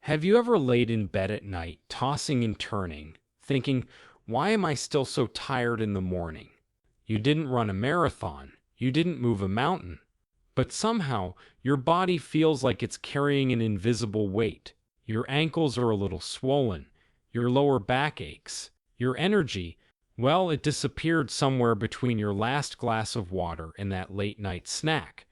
Have you ever laid in bed at night, tossing and turning, thinking, why am I still so tired in the morning? You didn't run a marathon, you didn't move a mountain, but somehow your body feels like it's carrying an invisible weight. Your ankles are a little swollen, your lower back aches, your energy, well, it disappeared somewhere between your last glass of water and that late night snack.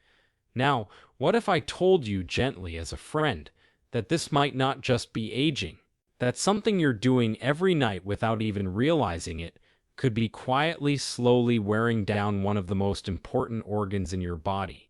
Now, what if I told you gently as a friend that this might not just be aging, that something you're doing every night without even realizing it could be quietly, slowly wearing down one of the most important organs in your body?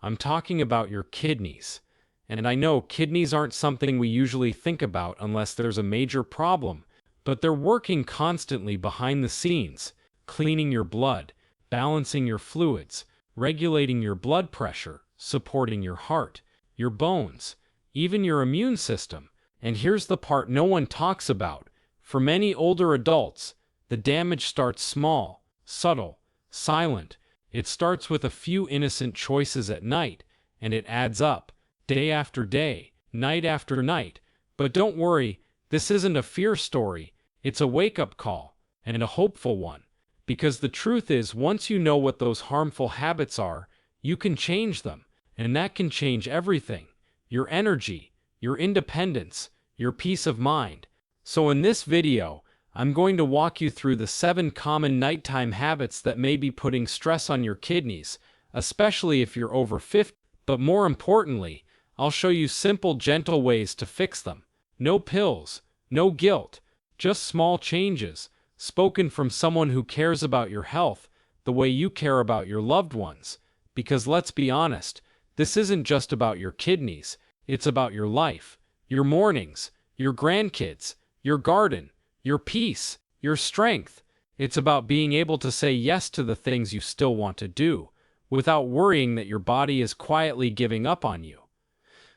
I'm talking about your kidneys. And I know kidneys aren't something we usually think about unless there's a major problem, but they're working constantly behind the scenes, cleaning your blood, balancing your fluids, regulating your blood pressure, supporting your heart, your bones, even your immune system. And here's the part no one talks about. For many older adults, the damage starts small, subtle, silent. It starts with a few innocent choices at night, and it adds up, day after day, night after night. But don't worry, this isn't a fear story. It's a wake-up call, and a hopeful one. Because the truth is, once you know what those harmful habits are, you can change them, and that can change everything. Your energy, your independence, your peace of mind. So in this video, I'm going to walk you through the 7 common nighttime habits that may be putting stress on your kidneys, especially if you're over 50. But more importantly, I'll show you simple, gentle ways to fix them. No pills, no guilt, just small changes, spoken from someone who cares about your health the way you care about your loved ones. Because let's be honest, this isn't just about your kidneys, it's about your life, your mornings, your grandkids, your garden, your peace, your strength. It's about being able to say yes to the things you still want to do, without worrying that your body is quietly giving up on you.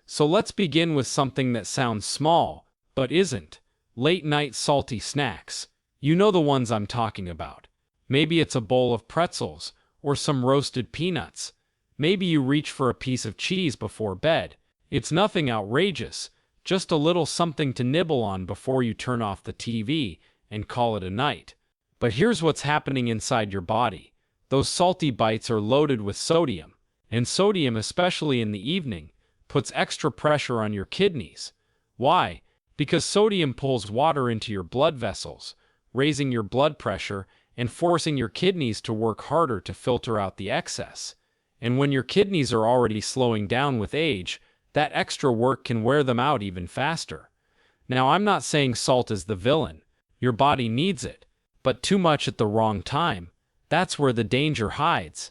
So let's begin with something that sounds small, but isn't. Late night salty snacks. You know the ones I'm talking about. Maybe it's a bowl of pretzels, or some roasted peanuts. Maybe you reach for a piece of cheese before bed. It's nothing outrageous, just a little something to nibble on before you turn off the TV and call it a night. But here's what's happening inside your body. Those salty bites are loaded with sodium, and sodium, especially in the evening, puts extra pressure on your kidneys. Why? Because sodium pulls water into your blood vessels, raising your blood pressure and forcing your kidneys to work harder to filter out the excess. And when your kidneys are already slowing down with age, that extra work can wear them out even faster. Now, I'm not saying salt is the villain. Your body needs it, but too much at the wrong time, that's where the danger hides.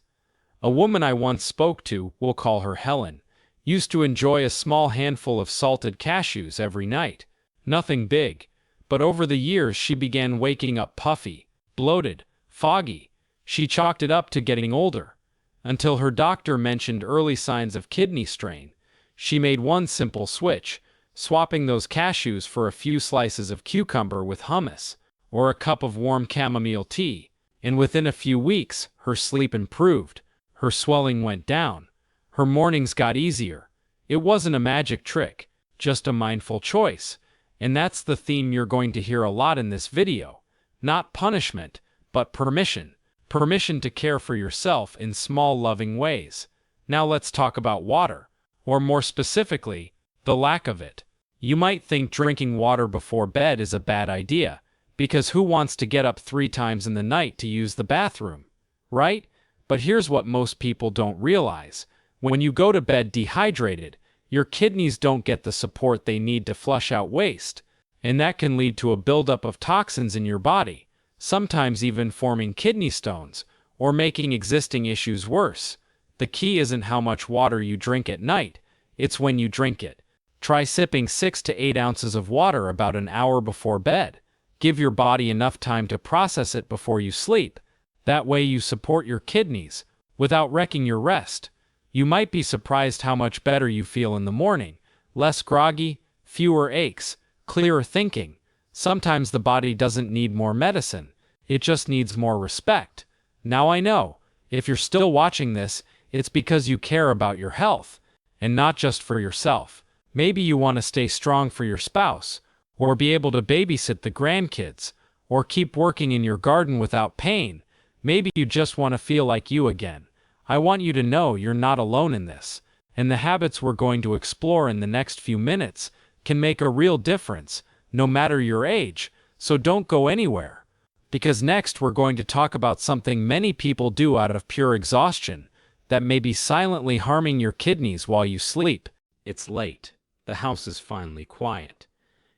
A woman I once spoke to, we'll call her Helen, used to enjoy a small handful of salted cashews every night. Nothing big, but over the years she began waking up puffy, bloated, foggy. She chalked it up to getting older, until her doctor mentioned early signs of kidney strain. She made one simple switch, swapping those cashews for a few slices of cucumber with hummus, or a cup of warm chamomile tea, and within a few weeks, her sleep improved, her swelling went down, her mornings got easier. It wasn't a magic trick, just a mindful choice. And that's the theme you're going to hear a lot in this video. Not punishment, but permission. Permission to care for yourself in small, loving ways. Now let's talk about water, or more specifically, the lack of it. You might think drinking water before bed is a bad idea, because who wants to get up 3 times in the night to use the bathroom, right? But here's what most people don't realize. When you go to bed dehydrated, your kidneys don't get the support they need to flush out waste, and that can lead to a buildup of toxins in your body, sometimes even forming kidney stones, or making existing issues worse. The key isn't how much water you drink at night, it's when you drink it. Try sipping 6 to 8 ounces of water about an hour before bed. Give your body enough time to process it before you sleep. That way you support your kidneys, without wrecking your rest. You might be surprised how much better you feel in the morning. Less groggy, fewer aches, clearer thinking. Sometimes the body doesn't need more medicine, it just needs more respect. Now I know, if you're still watching this, it's because you care about your health, and not just for yourself, Maybe you want to stay strong for your spouse, or be able to babysit the grandkids, or keep working in your garden without pain. Maybe you just want to feel like you again. I want you to know you're not alone in this, and the habits we're going to explore in the next few minutes can make a real difference, no matter your age, so don't go anywhere. Because next we're going to talk about something many people do out of pure exhaustion that may be silently harming your kidneys while you sleep. It's late. The house is finally quiet.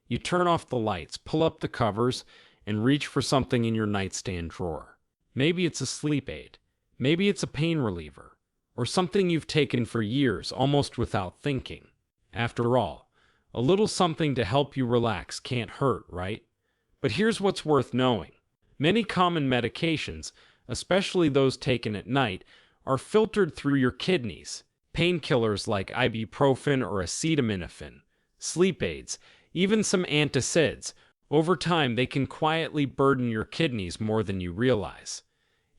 You turn off the lights, pull up the covers, and reach for something in your nightstand drawer. Maybe it's a sleep aid. Maybe it's a pain reliever, or something you've taken for years almost without thinking. After all, a little something to help you relax can't hurt, right? But here's what's worth knowing. Many common medications, especially those taken at night, are filtered through your kidneys. Painkillers like ibuprofen or acetaminophen, sleep aids, even some antacids. Over time, they can quietly burden your kidneys more than you realize.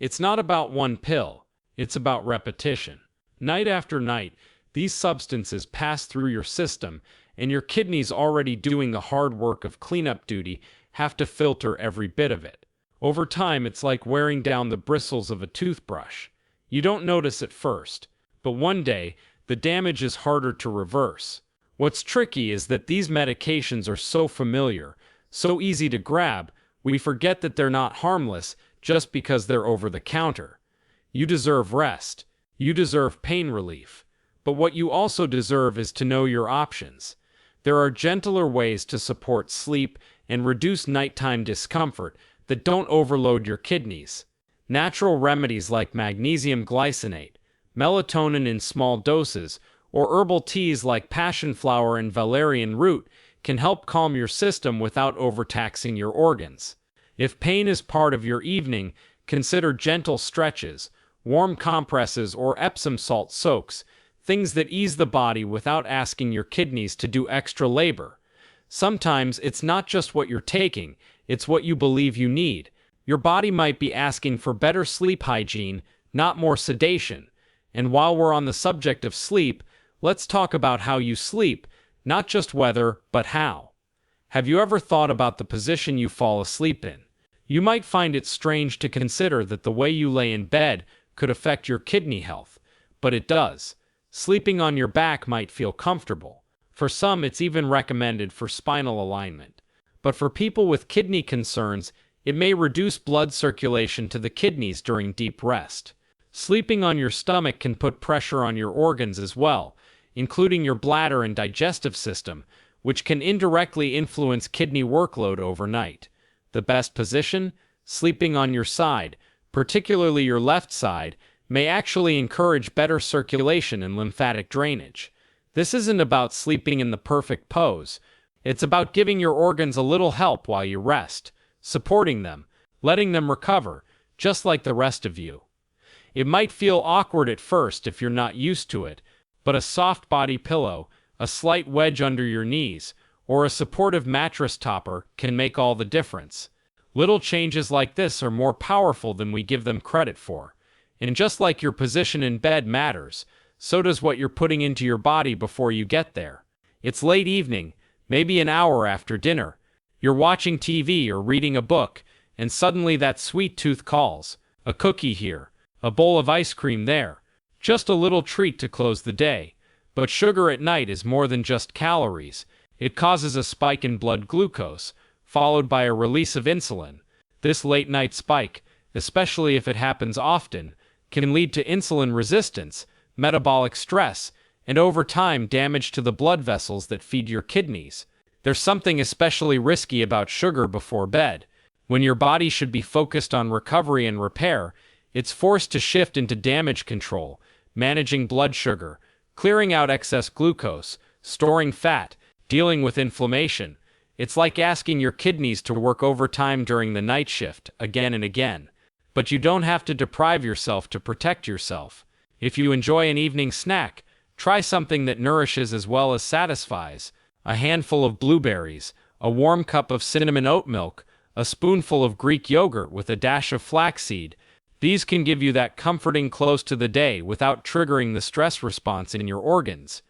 It's not about one pill, it's about repetition. Night after night, these substances pass through your system, and your kidneys, already doing the hard work of cleanup duty, have to filter every bit of it. Over time, it's like wearing down the bristles of a toothbrush. You don't notice at first, but one day, the damage is harder to reverse. What's tricky is that these medications are so familiar, so easy to grab, we forget that they're not harmless just because they're over the counter. You deserve rest. You deserve pain relief. But what you also deserve is to know your options. There are gentler ways to support sleep and reduce nighttime discomfort that don't overload your kidneys. Natural remedies like magnesium glycinate, melatonin in small doses, or herbal teas like passion flower and valerian root can help calm your system without overtaxing your organs. If pain is part of your evening, consider gentle stretches, warm compresses, or Epsom salt soaks, things that ease the body without asking your kidneys to do extra labor. Sometimes it's not just what you're taking, it's what you believe you need. Your body might be asking for better sleep hygiene, not more sedation. And while we're on the subject of sleep, let's talk about how you sleep, not just whether, but how. Have you ever thought about the position you fall asleep in? You might find it strange to consider that the way you lay in bed could affect your kidney health, but it does. Sleeping on your back might feel comfortable. For some, it's even recommended for spinal alignment. But for people with kidney concerns, it may reduce blood circulation to the kidneys during deep rest. Sleeping on your stomach can put pressure on your organs as well, including your bladder and digestive system, which can indirectly influence kidney workload overnight. The best position? Sleeping on your side, particularly your left side, may actually encourage better circulation and lymphatic drainage. This isn't about sleeping in the perfect pose. It's about giving your organs a little help while you rest, supporting them, letting them recover, just like the rest of you. It might feel awkward at first if you're not used to it, but a soft body pillow, a slight wedge under your knees, or a supportive mattress topper can make all the difference. Little changes like this are more powerful than we give them credit for. And just like your position in bed matters, so does what you're putting into your body before you get there. It's late evening, maybe an hour after dinner. You're watching TV or reading a book, and suddenly that sweet tooth calls. A cookie here. A bowl of ice cream there. Just a little treat to close the day. But sugar at night is more than just calories. It causes a spike in blood glucose, followed by a release of insulin. This late-night spike, especially if it happens often, can lead to insulin resistance, metabolic stress, and over time damage to the blood vessels that feed your kidneys. There's something especially risky about sugar before bed. When your body should be focused on recovery and repair, it's forced to shift into damage control, managing blood sugar, clearing out excess glucose, storing fat, dealing with inflammation. It's like asking your kidneys to work overtime during the night shift, again and again. But you don't have to deprive yourself to protect yourself. If you enjoy an evening snack, try something that nourishes as well as satisfies. A handful of blueberries, a warm cup of cinnamon oat milk, a spoonful of Greek yogurt with a dash of flaxseed. These can give you that comforting close to the day without triggering the stress response in your organs.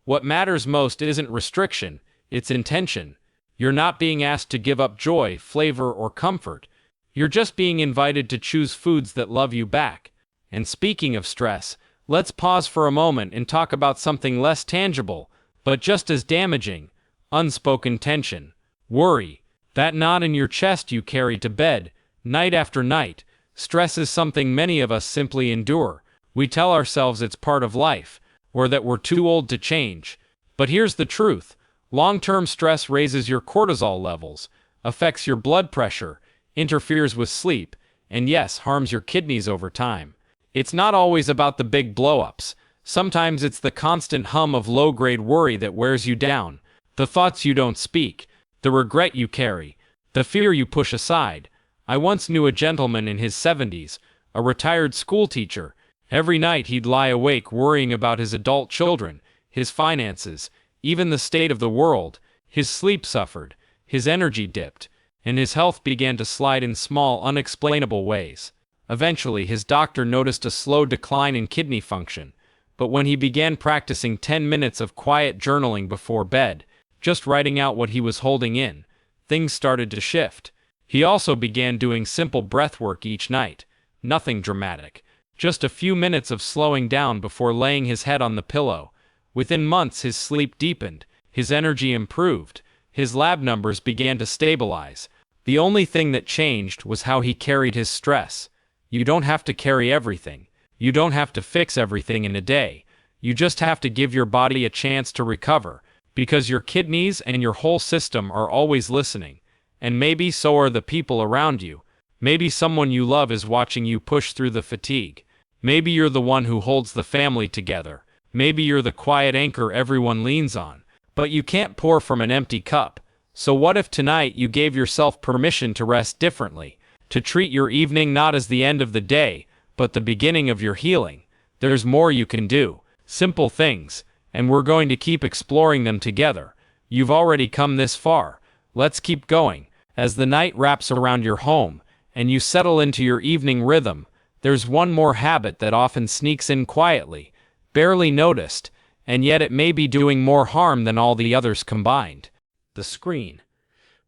What matters most isn't restriction, it's intention. You're not being asked to give up joy, flavor, or comfort. You're just being invited to choose foods that love you back. And speaking of stress, let's pause for a moment and talk about something less tangible, but just as damaging: unspoken tension, worry, that knot in your chest you carry to bed, night after night. Stress is something many of us simply endure. We tell ourselves it's part of life, or that we're too old to change. But here's the truth: long-term stress raises your cortisol levels, affects your blood pressure, interferes with sleep, and yes, harms your kidneys over time. It's not always about the big blow-ups. Sometimes it's the constant hum of low-grade worry that wears you down, the thoughts you don't speak, the regret you carry, the fear you push aside. I once knew a gentleman in his 70s, a retired schoolteacher. Every night he'd lie awake worrying about his adult children, his finances, even the state of the world. His sleep suffered, his energy dipped, and his health began to slide in small, unexplainable ways. Eventually, his doctor noticed a slow decline in kidney function, but when he began practicing 10 minutes of quiet journaling before bed, just writing out what he was holding in, things started to shift. He also began doing simple breath work each night. Nothing dramatic, just a few minutes of slowing down before laying his head on the pillow. Within months, his sleep deepened, his energy improved, his lab numbers began to stabilize. The only thing that changed was how he carried his stress. You don't have to carry everything. You don't have to fix everything in a day. You just have to give your body a chance to recover, because your kidneys and your whole system are always listening. And maybe so are the people around you. Maybe someone you love is watching you push through the fatigue. Maybe you're the one who holds the family together. Maybe you're the quiet anchor everyone leans on. But you can't pour from an empty cup. So what if tonight you gave yourself permission to rest differently? To treat your evening not as the end of the day, but the beginning of your healing? There's more you can do. Simple things. And we're going to keep exploring them together. You've already come this far. Let's keep going. As the night wraps around your home, and you settle into your evening rhythm, there's one more habit that often sneaks in quietly, barely noticed, and yet it may be doing more harm than all the others combined. The screen.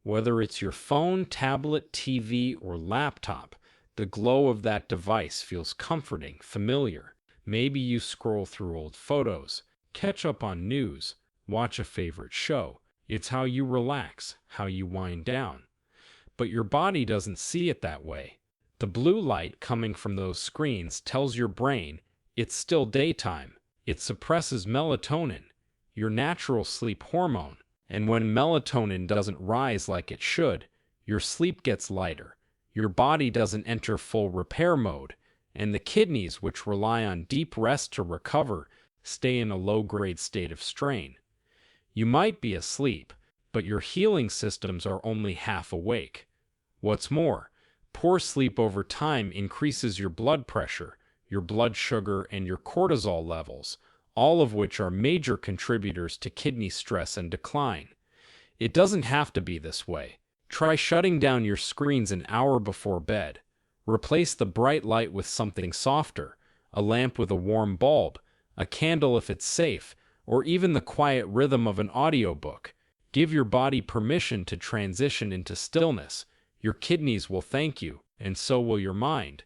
Whether it's your phone, tablet, TV, or laptop, the glow of that device feels comforting, familiar. Maybe you scroll through old photos, catch up on news, watch a favorite show. It's how you relax, how you wind down. But your body doesn't see it that way. The blue light coming from those screens tells your brain it's still daytime. It suppresses melatonin, your natural sleep hormone. And when melatonin doesn't rise like it should, your sleep gets lighter. Your body doesn't enter full repair mode, and the kidneys, which rely on deep rest to recover, stay in a low-grade state of strain. You might be asleep, but your healing systems are only half awake. What's more, poor sleep over time increases your blood pressure, your blood sugar, and your cortisol levels, all of which are major contributors to kidney stress and decline. It doesn't have to be this way. Try shutting down your screens an hour before bed. Replace the bright light with something softer, a lamp with a warm bulb, a candle if it's safe, or even the quiet rhythm of an audiobook. Give your body permission to transition into stillness. Your kidneys will thank you, and so will your mind.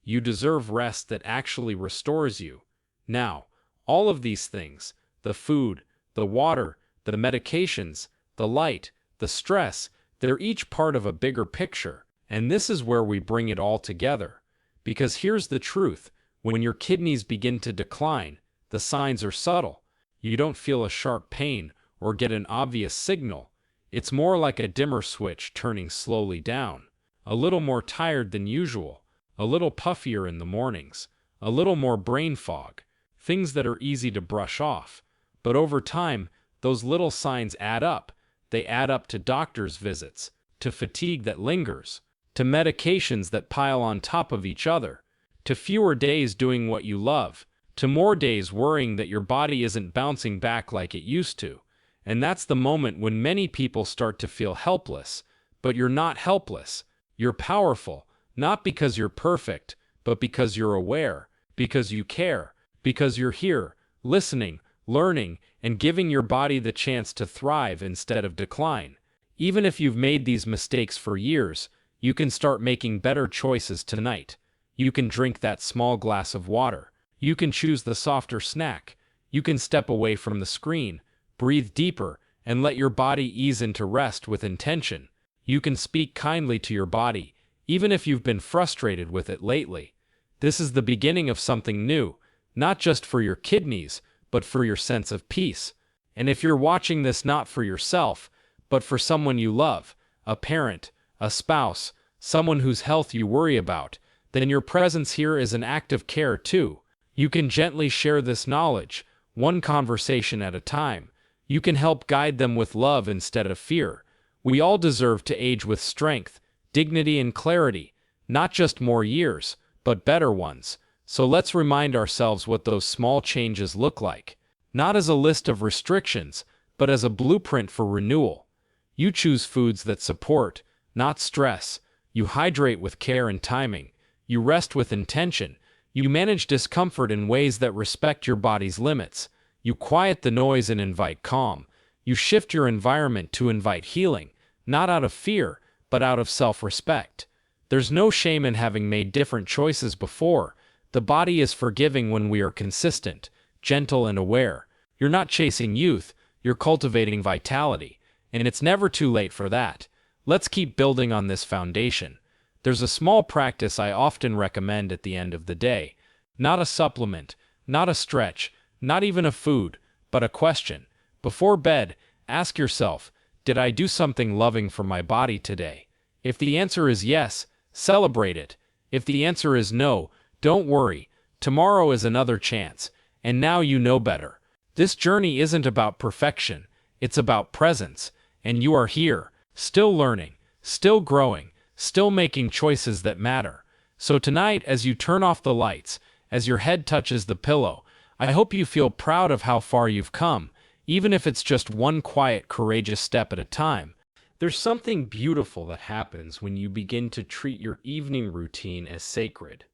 You deserve rest that actually restores you. Now, all of these things, the food, the water, the medications, the light, the stress, they're each part of a bigger picture. And this is where we bring it all together. Because here's the truth: when your kidneys begin to decline, the signs are subtle. You don't feel a sharp pain or get an obvious signal. It's more like a dimmer switch turning slowly down. A little more tired than usual, a little puffier in the mornings, a little more brain fog. Things that are easy to brush off. But over time, those little signs add up. They add up to doctor's visits, to fatigue that lingers, to medications that pile on top of each other, to fewer days doing what you love, to more days worrying that your body isn't bouncing back like it used to. And that's the moment when many people start to feel helpless. But you're not helpless. You're powerful, not because you're perfect, but because you're aware, because you care, because you're here, listening, learning, and giving your body the chance to thrive instead of decline. Even if you've made these mistakes for years, you can start making better choices tonight. You can drink that small glass of water. You can choose the softer snack. You can step away from the screen, breathe deeper, and let your body ease into rest with intention. You can speak kindly to your body, even if you've been frustrated with it lately. This is the beginning of something new, not just for your kidneys, but for your sense of peace. And if you're watching this not for yourself, but for someone you love, a parent, a spouse, someone whose health you worry about, then your presence here is an act of care too. You can gently share this knowledge, one conversation at a time. You can help guide them with love instead of fear. We all deserve to age with strength, dignity, and clarity, not just more years, but better ones. So let's remind ourselves what those small changes look like, not as a list of restrictions, but as a blueprint for renewal. You choose foods that support, not stress. You hydrate with care and timing. You rest with intention. You manage discomfort in ways that respect your body's limits. You quiet the noise and invite calm. You shift your environment to invite healing, not out of fear, but out of self-respect. There's no shame in having made different choices before. The body is forgiving when we are consistent, gentle, and aware. You're not chasing youth, you're cultivating vitality, and it's never too late for that. Let's keep building on this foundation. There's a small practice I often recommend at the end of the day. Not a supplement, not a stretch, not even a food, but a question. Before bed, ask yourself, did I do something loving for my body today? If the answer is yes, celebrate it. If the answer is no, don't worry. Tomorrow is another chance, and now you know better. This journey isn't about perfection, it's about presence, and you are here, still learning, still growing, still making choices that matter. So tonight, as you turn off the lights, as your head touches the pillow, I hope you feel proud of how far you've come, even if it's just one quiet, courageous step at a time. There's something beautiful that happens when you begin to treat your evening routine as sacred.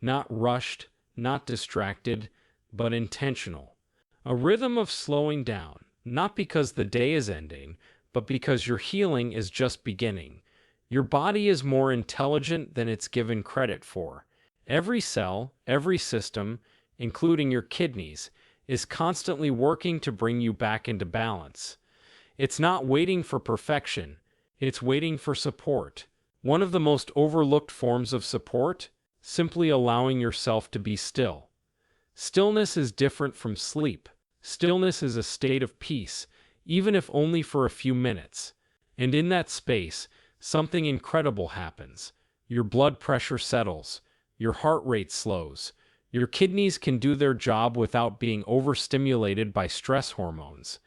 Not rushed, not distracted, but intentional. A rhythm of slowing down, not because the day is ending, but because your healing is just beginning. Your body is more intelligent than it's given credit for. Every cell, every system, including your kidneys, is constantly working to bring you back into balance. It's not waiting for perfection, it's waiting for support. One of the most overlooked forms of support? Simply allowing yourself to be still. Stillness is different from sleep. Stillness is a state of peace, even if only for a few minutes. And in that space, something incredible happens. Your blood pressure settles, your heart rate slows, your kidneys can do their job without being overstimulated by stress hormones.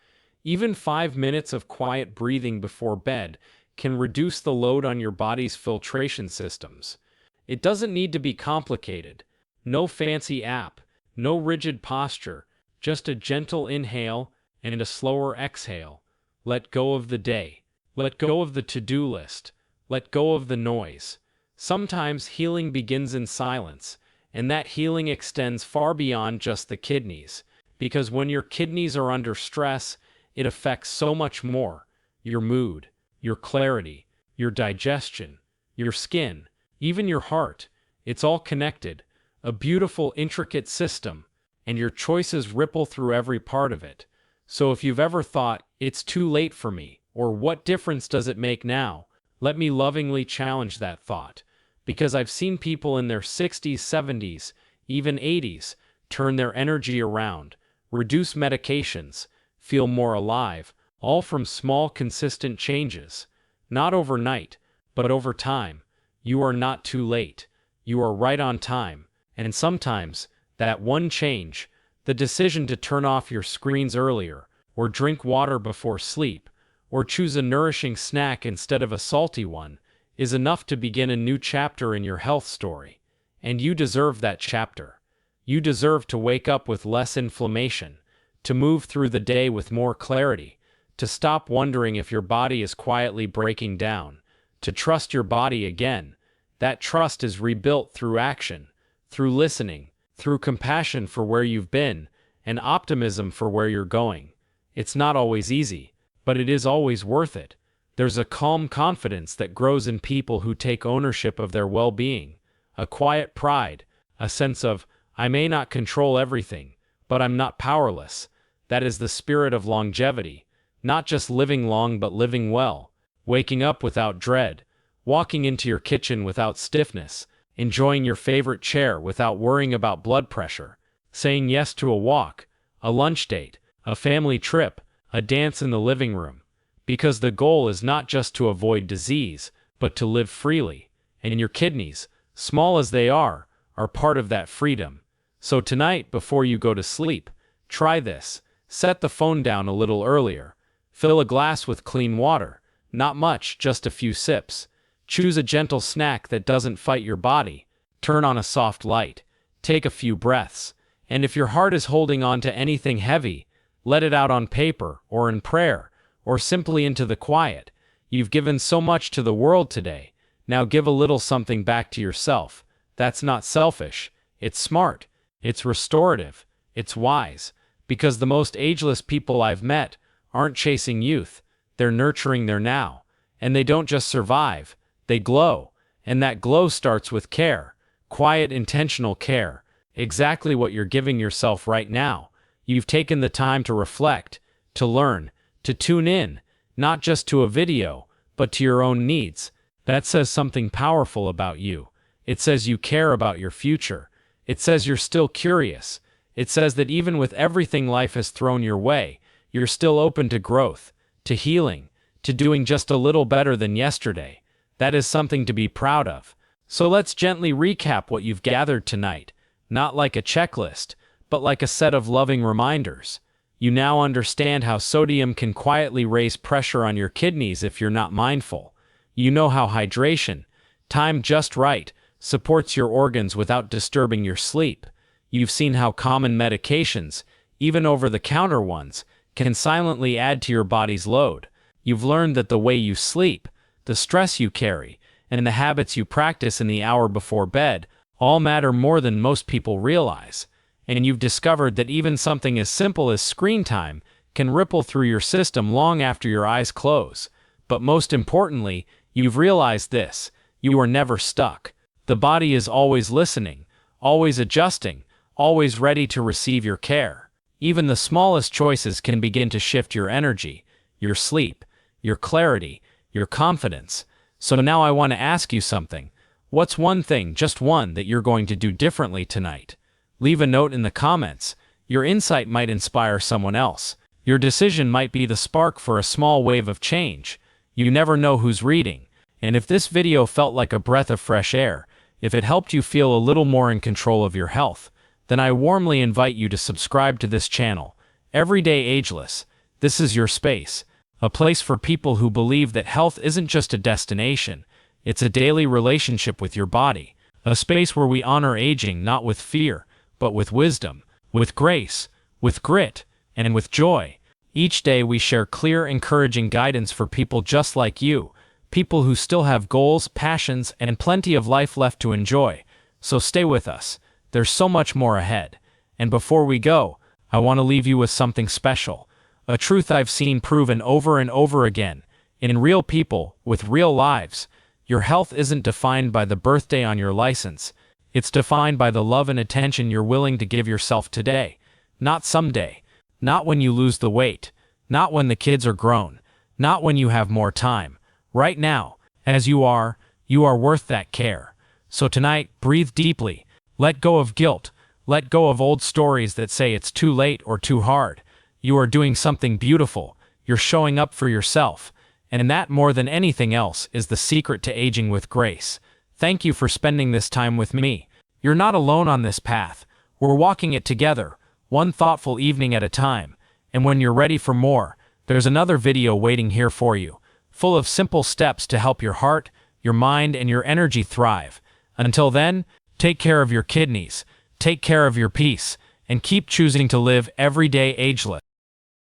Even 5 minutes of quiet breathing before bed can reduce the load on your body's filtration systems. It doesn't need to be complicated. No fancy app, no rigid posture, just a gentle inhale and a slower exhale. Let go of the day. Let go of the to-do list. Let go of the noise. Sometimes healing begins in silence, and that healing extends far beyond just the kidneys, because when your kidneys are under stress, it affects so much more. Your mood, your clarity, your digestion, your skin, even your heart. It's all connected, a beautiful, intricate system, and your choices ripple through every part of it. So if you've ever thought, it's too late for me, or what difference does it make now, let me lovingly challenge that thought. Because I've seen people in their 60s, 70s, even 80s, turn their energy around, reduce medications, feel more alive, all from small, consistent changes. Not overnight, but over time. You are not too late. You are right on time. And sometimes, that one change, the decision to turn off your screens earlier, or drink water before sleep, or choose a nourishing snack instead of a salty one, is enough to begin a new chapter in your health story. And you deserve that chapter. You deserve to wake up with less inflammation, to move through the day with more clarity, to stop wondering if your body is quietly breaking down, to trust your body again. That trust is rebuilt through action, through listening, through compassion for where you've been, and optimism for where you're going. It's not always easy, but it is always worth it. There's a calm confidence that grows in people who take ownership of their well-being, a quiet pride, a sense of, I may not control everything, but I'm not powerless. That is the spirit of longevity, not just living long but living well, waking up without dread, walking into your kitchen without stiffness, enjoying your favorite chair without worrying about blood pressure, saying yes to a walk, a lunch date, a family trip, a dance in the living room. Because the goal is not just to avoid disease, but to live freely, and your kidneys, small as they are part of that freedom. So tonight, before you go to sleep, try this. Set the phone down a little earlier. Fill a glass with clean water. Not much, just a few sips. Choose a gentle snack that doesn't fight your body. Turn on a soft light. Take a few breaths. And if your heart is holding on to anything heavy, let it out on paper, or in prayer, or simply into the quiet. You've given so much to the world today. Now give a little something back to yourself. That's not selfish. It's smart. It's restorative. It's wise. Because the most ageless people I've met aren't chasing youth. They're nurturing their now. And they don't just survive. They glow. And that glow starts with care. Quiet, intentional care. Exactly what you're giving yourself right now. You've taken the time to reflect, to learn, to tune in, not just to a video, but to your own needs. That says something powerful about you. It says you care about your future. It says you're still curious. It says that even with everything life has thrown your way, you're still open to growth, to healing, to doing just a little better than yesterday. That is something to be proud of. So let's gently recap what you've gathered tonight, not like a checklist, but like a set of loving reminders. You now understand how sodium can quietly raise pressure on your kidneys if you're not mindful. You know how hydration, timed just right, supports your organs without disturbing your sleep. You've seen how common medications, even over-the-counter ones, can silently add to your body's load. You've learned that the way you sleep, the stress you carry, and the habits you practice in the hour before bed all matter more than most people realize. And you've discovered that even something as simple as screen time can ripple through your system long after your eyes close. But most importantly, you've realized this: you are never stuck. The body is always listening, always adjusting, always ready to receive your care. Even the smallest choices can begin to shift your energy, your sleep, your clarity, your confidence. So now I want to ask you something. What's one thing, just one, that you're going to do differently tonight? Leave a note in the comments. Your insight might inspire someone else. Your decision might be the spark for a small wave of change. You never know who's reading. And if this video felt like a breath of fresh air, if it helped you feel a little more in control of your health, then I warmly invite you to subscribe to this channel. Everyday Ageless. This is your space. A place for people who believe that health isn't just a destination. It's a daily relationship with your body. A space where we honor aging not with fear, but with wisdom, with grace, with grit, and with joy. Each day we share clear, encouraging guidance for people just like you, people who still have goals, passions, and plenty of life left to enjoy. So stay with us. There's so much more ahead. And before we go, I want to leave you with something special. A truth I've seen proven over and over again. In real people, with real lives, your health isn't defined by the birthday on your license. It's defined by the love and attention you're willing to give yourself today, not someday, not when you lose the weight, not when the kids are grown, not when you have more time. Right now, as you are worth that care. So tonight, breathe deeply, let go of guilt, let go of old stories that say it's too late or too hard. You are doing something beautiful, you're showing up for yourself, and that more than anything else is the secret to aging with grace. Thank you for spending this time with me. You're not alone on this path. We're walking it together, one thoughtful evening at a time. And when you're ready for more, there's another video waiting here for you, full of simple steps to help your heart, your mind, and your energy thrive. Until then, take care of your kidneys, take care of your peace, and keep choosing to live every day ageless.